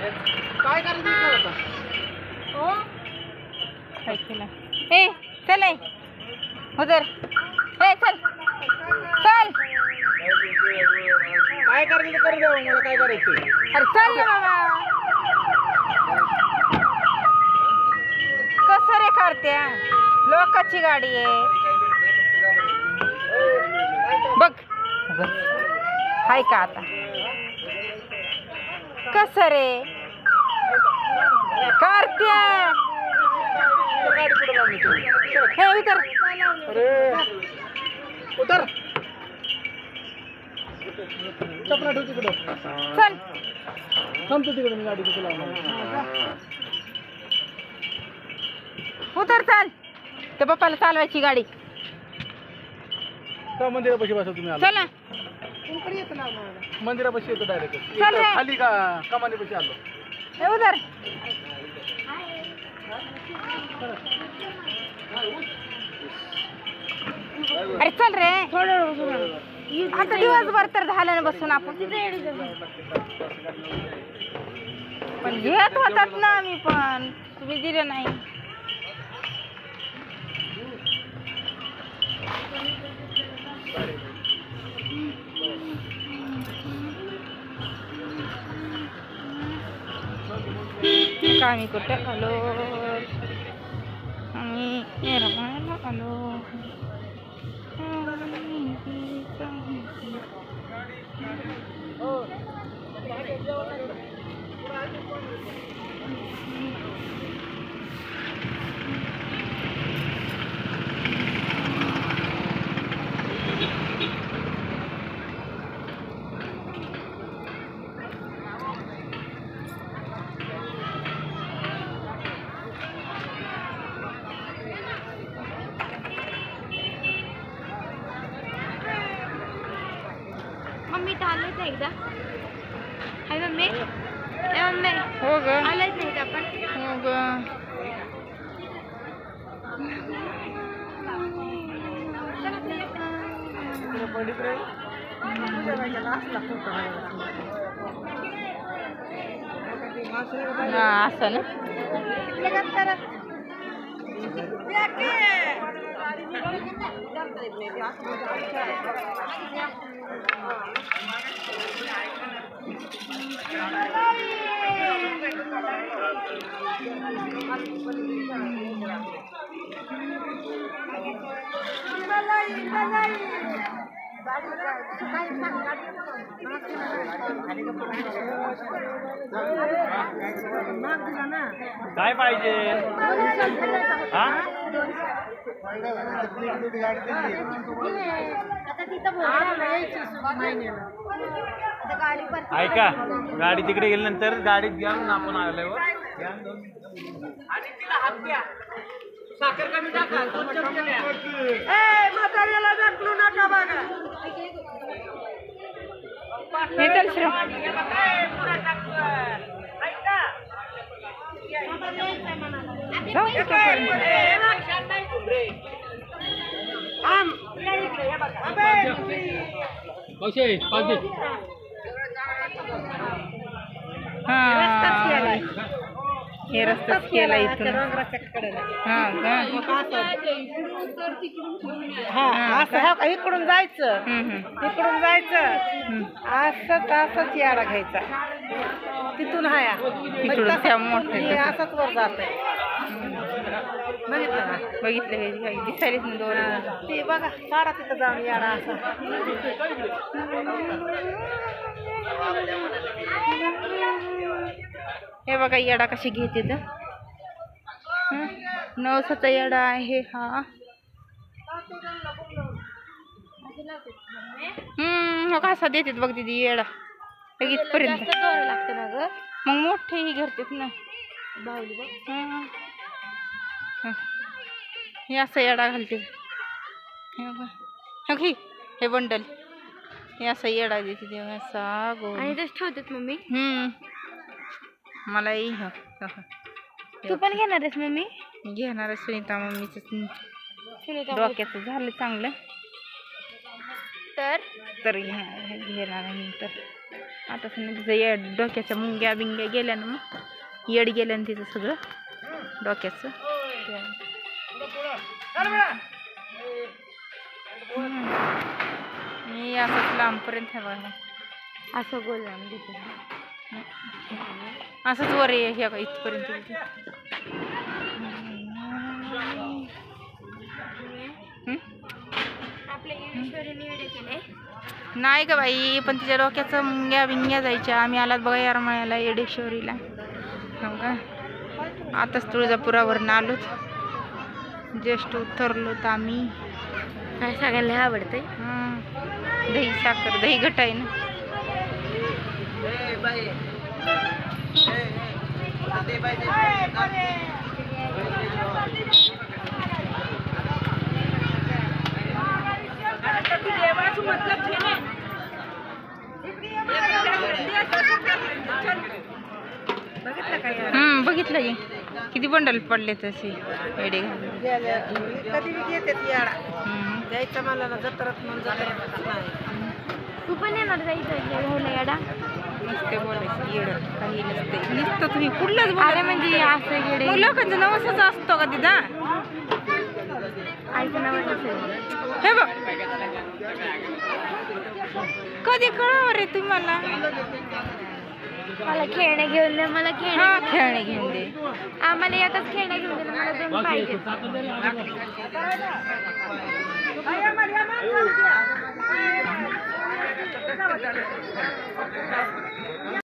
काय करायचं हो काय केलं ए चल ए उधर ए चल चल काय करायचं करू द्या मला काय करायचं अरे चल ना बाबा कसं रे करत्या लोकांची गाडी आहे बघ हाय का आता कसं रे करत्या हे उतर अरे उतर चपला ठेव तिकडं चल थांबतो तिकडे मी गाडी तिकडे लावणार उतर चल त्या बाप्पाला चालवायची गाडी का मंदिरापाशी बसा तुम्ही आलो चला मंदिरापाशी येतो डायरेक्ट चल रे. खाली का कमानीपाशी आलो हे उतर अरे चल रे आता दिवसभर तर झालं ना बसून आपण पण घेत होतात ना आम्ही पण तुम्ही दिलं नाही आम्ही कुठं आलो आम्ही येरमाळ्याला आलो मम्मी तर आलेच नाही एकदा हाय मम्मी मम्मी हो ग आलेच नाही आपण हो ग हा असं ना काय पाहिजे ऐका गाडी तिकडे गेल्यानंतर गाडीत घ्या आपण आल्यावर साखर कमी टाका हे चल श्री जाऊ हे रस्ताच केला इथून इकडून जायचं इकडून जायचं असंच याडा घ्यायचा तिथून हाया तिकडून असंच वर जात बघितलं ना बघितलं दिसायलीच ना दोन ते बघा काढा तिथं जाऊन याडा असा हे बघा येडा कशी घेते तर नवसाचा येडा आहे हा हो कसा देतात बघ दिदी येडा इथपर्यंत लागतं ना ग मग मोठेही घरतेत ना बाहुली बघ हे असं येडा घालते हे बंडल हे असं येडा देते तेव्हा असा गो आणि तेच ठेवतात मम्मी मलाही तू पण घेणार आहेस मम्मी घेणार आहे सुनीता मम्मीच डोक्याचं झालं चांगलं तर घेणार आहे नंतर आता तिचं डोक्याच्या मुंग्या बिंग्या गेल्या ना, मग येड गेल्या ना तिचं सगळं डोक्याचं. मी असंच लांबपर्यंत आहे बघा, असं गोल लांब घेते. असंच वर हे का इथपर्यंत येते. आपल्या ईश्वरीने व्हिडिओ केले. नाही का बाई, पण तिच्या डोक्याचं मुंग्या बिंग्या जायच्या. आम्ही आलात बघा येरमाळ्याला येडेश्वरीला, हो का. आताच तुळजापुरावरून आलोत, जस्ट उतरलोत आम्ही. सगळ्यांना आवडतंय. दही साखर दही घट आहे ना. बघितलं की किती बंडल पडले तसे एडे घालून. कधी बी घेतात याडा. द्यायचं मला ना जत्रात म्हणून जत्रात नाही. तू पण येणार जायचं घ्यायला याडा. नसते बोलायचं येडं, काही नसते. नुसतं तुम्ही कुठलंच अरे म्हणजे असं येडे मग लोकांचं नवसच असतो का तिथं. आईचं नाव असेल. हे बघ कधी कळव रे तुम्हाला. मला खेळणे घेऊन दे. मला हा खेळणे घेऊन दे. आम्हाला एकच खेळणे घेऊन दे. मला 2 पाहिजे.